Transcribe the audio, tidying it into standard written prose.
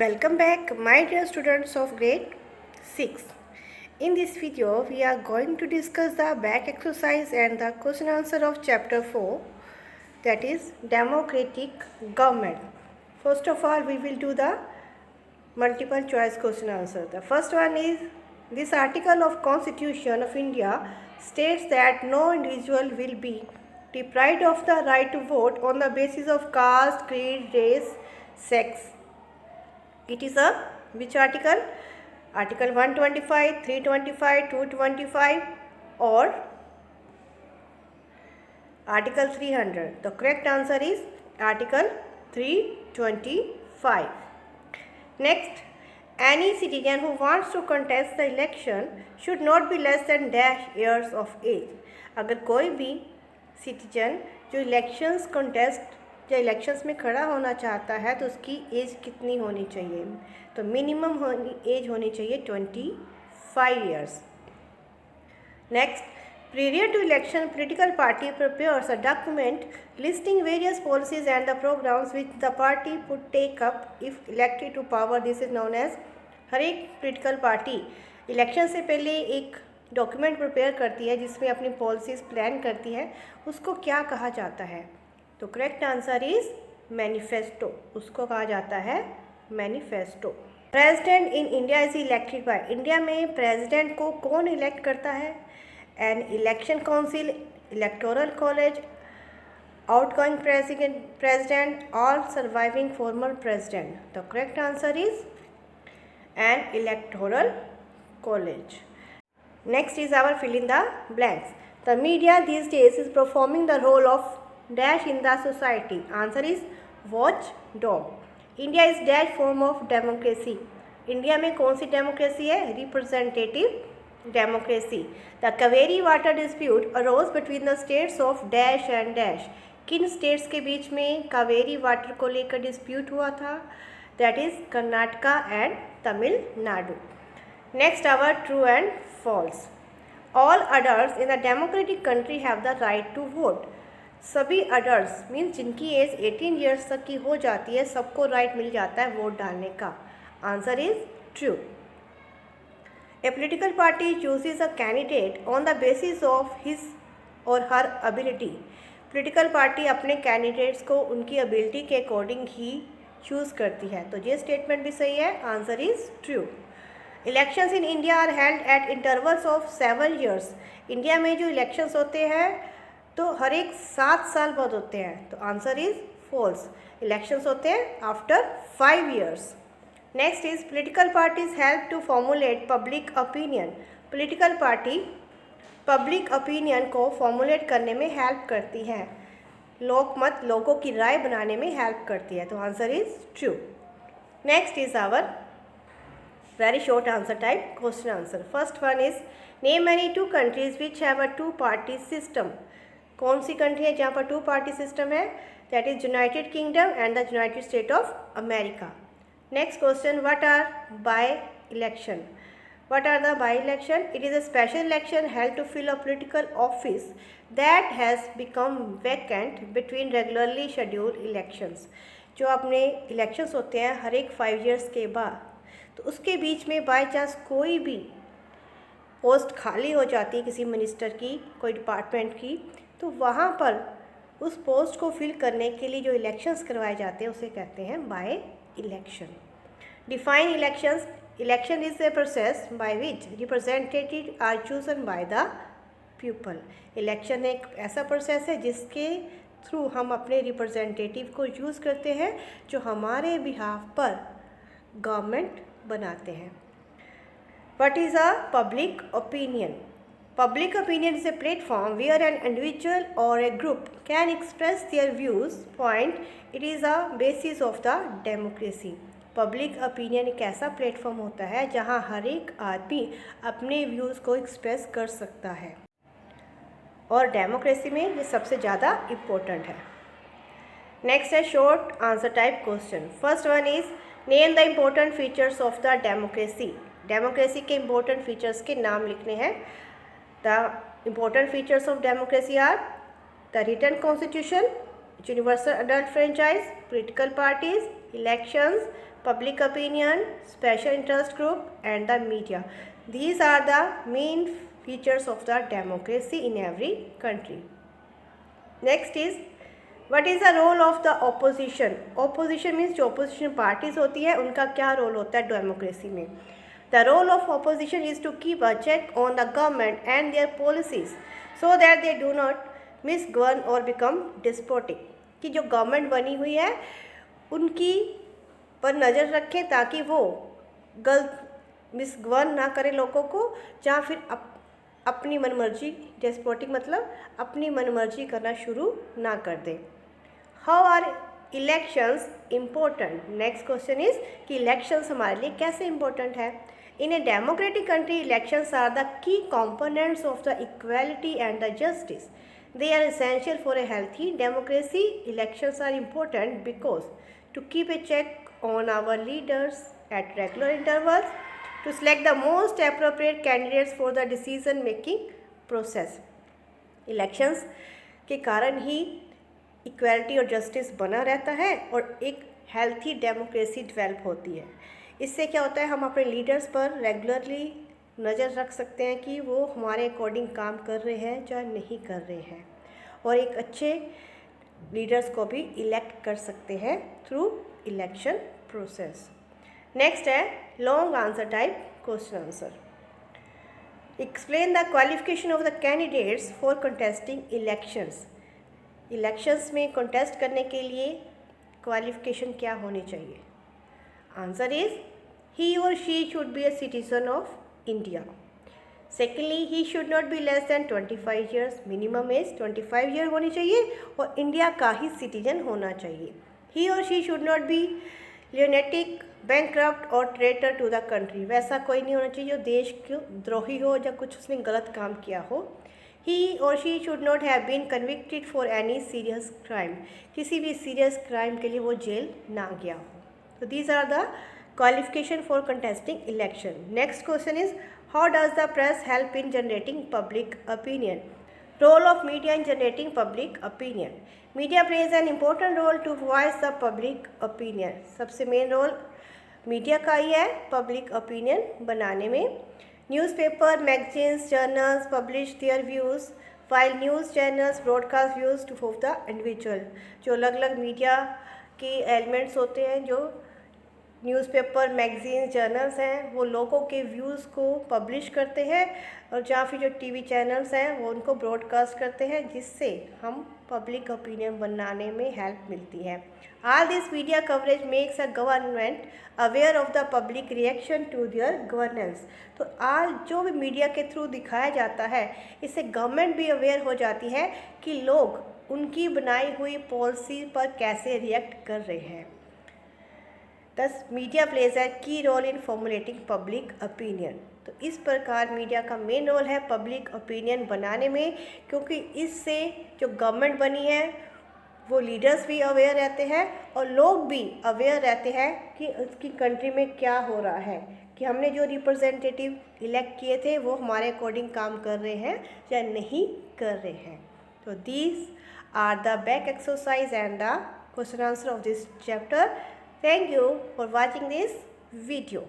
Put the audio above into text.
Welcome back, my dear students of grade 6. In this video, we are going to discuss the back exercise and the question answer of chapter 4, that is democratic government. First of all, we will do the multiple choice question answer. The first one is, this article of Constitution of India states that no individual will be deprived of the right to vote on the basis of caste, creed, race, sex. It is a which article? Article 125, 325, 225 or Article 300. The correct answer is Article 325. Next, any citizen who wants to contest the election should not be less than dash years of age. अगर कोई भी citizen जो elections में खड़ा होना चाहता है तो उसकी एज कितनी होनी चाहिए? तो मिनिमम एज होनी चाहिए 25 years. Next, prior to election, political party prepares a document listing various policies and the programs which the party would take up if elected to power. This is known as, हर एक political party election से पहले एक document prepare करती है जिसमें अपनी policies plan करती है. उसको क्या कहा जाता है? तो करेक्ट आंसर इज मैनिफेस्टो. उसको कहा जाता है manifesto. President in India is elected by. India में प्रेसिडेंट को कौन इलेक्ट करता है? An election council, electoral college, outgoing president, all surviving former president. The correct answer is an electoral college. Next is our fill in the blanks. The media these days is performing the role of dash in the society. Answer is watchdog. India is dash form of democracy. India में कौन सी democracy है? Representative democracy. The Kaveri water dispute arose between the states of dash and dash. किन states के बीच में Kaveri water को लेकर डिस्प्यूट हुआ था? That is Karnataka and Tamil Nadu. Next, our true and false. All adults in a democratic country have the right to vote. सभी adults means जिनकी एज 18 ईयर्स तक की हो जाती है सबको राइट मिल जाता है वोट डालने का. Answer is true. A political party chooses a candidate on the basis of his or her ability. Political party अपने कैंडिडेट्स को उनकी एबिलिटी के अकॉर्डिंग ही चूज़ करती है. तो ये स्टेटमेंट भी सही है. Answer is true. Elections in India are held at intervals of 7 years. India में जो इलेक्शंस होते हैं तो हर एक 7 साल बाद होते हैं. तो आंसर इज फॉल्स. इलेक्शंस होते हैं after 5 years. Next is political parties help to formulate public opinion. Political party public opinion को फॉर्मुलेट करने में हेल्प करती है. लोकमत, लोगों की राय बनाने में हेल्प करती है. तो answer is true. Next is our very short answer type question answer. First one is, name any two countries which have a two party system. कौन सी कंट्री है जहाँ पर टू पार्टी सिस्टम है? That is United Kingdom and the United State of America. Next question, what are by election? What are the by-election? It is a special election held to fill a political office that has become vacant between regularly scheduled elections. जो अपने elections होते हैं हर एक 5 years के बाद, तो उसके बीच में बाय चांस कोई भी पोस्ट खाली हो जाती है किसी मिनिस्टर की, कोई डिपार्टमेंट की, तो वहाँ पर उस पोस्ट को फिल करने के लिए जो इलेक्शंस करवाए जाते हैं उसे कहते हैं by election. Define elections. Election is a process by which representative are chosen by the people. Election एक ऐसा प्रोसेस है जिसके थ्रू हम अपने रिप्रेजेंटेटिव को यूज़ करते हैं जो हमारे बिहाफ पर गवर्नमेंट बनाते हैं. What is a public opinion? Public opinion is a platform where an individual or a group can express their views point. It is a basis of the democracy. Public opinion एक ऐसा platform होता है जहां हर एक आदमी अपने views को express कर सकता है और डेमोक्रेसी में ये सबसे ज़्यादा इम्पोर्टेंट है. नेक्स्ट है short answer type question. First one is, name the important features of the democracy. Democracy के इम्पोर्टेंट फीचर्स के नाम लिखने हैं. The important features of democracy are the written constitution, universal adult franchise, political parties, elections, public opinion, special interest group, and the media. These are the main features of the democracy in every country. Next is, what is the role of the opposition? Opposition means जो opposition parties होती है उनका क्या role होता है democracy में? The role of opposition is to keep a check on the government and their policies so that they do not misgovern or become despotic. कि जो गवर्नमेंट बनी हुई है उनकी पर नज़र रखें ताकि वो गलत मिसगवर्न ना करें लोगों को, या फिर अपनी मनमर्जी, डेस्पोटिक मतलब अपनी मनमर्जी करना शुरू ना कर दें. How are elections important? Next question is कि इलेक्शंस हमारे लिए कैसे इम्पोर्टेंट है. In a democratic country elections are the key components of the equality and the justice. They are essential for a healthy democracy. Elections are important because to keep a check on our leaders at regular intervals, to select the most appropriate candidates for the decision making process. Elections के कारण ही equality और justice बना रहता है और एक healthy democracy develop होती है. इससे क्या होता है, हम अपने लीडर्स पर रेगुलरली नज़र रख सकते हैं कि वो हमारे अकॉर्डिंग काम कर रहे हैं या नहीं कर रहे हैं, और एक अच्छे लीडर्स को भी इलेक्ट कर सकते हैं थ्रू इलेक्शन प्रोसेस. नेक्स्ट है long answer type question answer. Explain the qualification of the candidates for contesting elections. Elections में कंटेस्ट करने के लिए क्वालिफिकेशन क्या होनी चाहिए? आंसर इज ही और she should be a citizen of India. Secondly, he should not be less than 25 years. Minimum age 25 year होनी चाहिए और इंडिया का ही सिटीजन होना चाहिए. He or she should not be lunatic, bankrupt or traitor to the country. वैसा कोई नहीं होना चाहिए जो देश को द्रोही हो या कुछ उसने गलत काम किया हो. He or she should not have been convicted for any serious crime. किसी भी serious crime के लिए वो जेल ना गया हो. So these are the qualification for contesting election. Next question is, how does the press help in generating public opinion? Role of media in generating public opinion. Media plays an important role to voice the public opinion. सबसे main role media का ही है public opinion बनाने में. Newspaper, magazines, journals publish their views, while news channels broadcast views to of the individual. जो अलग अलग media के elements होते हैं, जो न्यूज़पेपर, मैगज़ीन, जर्नल्स हैं, वो लोगों के व्यूज़ को पब्लिश करते हैं, और जहाँ फिर जो टीवी चैनल्स हैं वो उनको ब्रॉडकास्ट करते हैं, जिससे हम पब्लिक ओपिनियन बनाने में हेल्प मिलती है. All this media coverage makes a government aware of the public reaction to their governance. तो ऑल जो भी मीडिया के थ्रू दिखाया जाता है, इससे गवर्नमेंट भी अवेयर हो जाती है कि लोग उनकी बनाई हुई पॉलिसी पर कैसे रिएक्ट कर रहे हैं. Thus, media plays a key role in formulating public opinion. तो इस प्रकार मीडिया का मेन रोल है पब्लिक ओपिनियन बनाने में, क्योंकि इससे जो गवर्नमेंट बनी है वो लीडर्स भी अवेयर रहते हैं और लोग भी अवेयर रहते हैं कि उसकी कंट्री में क्या हो रहा है, कि हमने जो रिप्रेजेंटेटिव इलेक्ट किए थे वो हमारे अकॉर्डिंग काम कर रहे हैं या नहीं कर रहे हैं. तो these are the back exercise and the question answer of this chapter. Thank you for watching this video.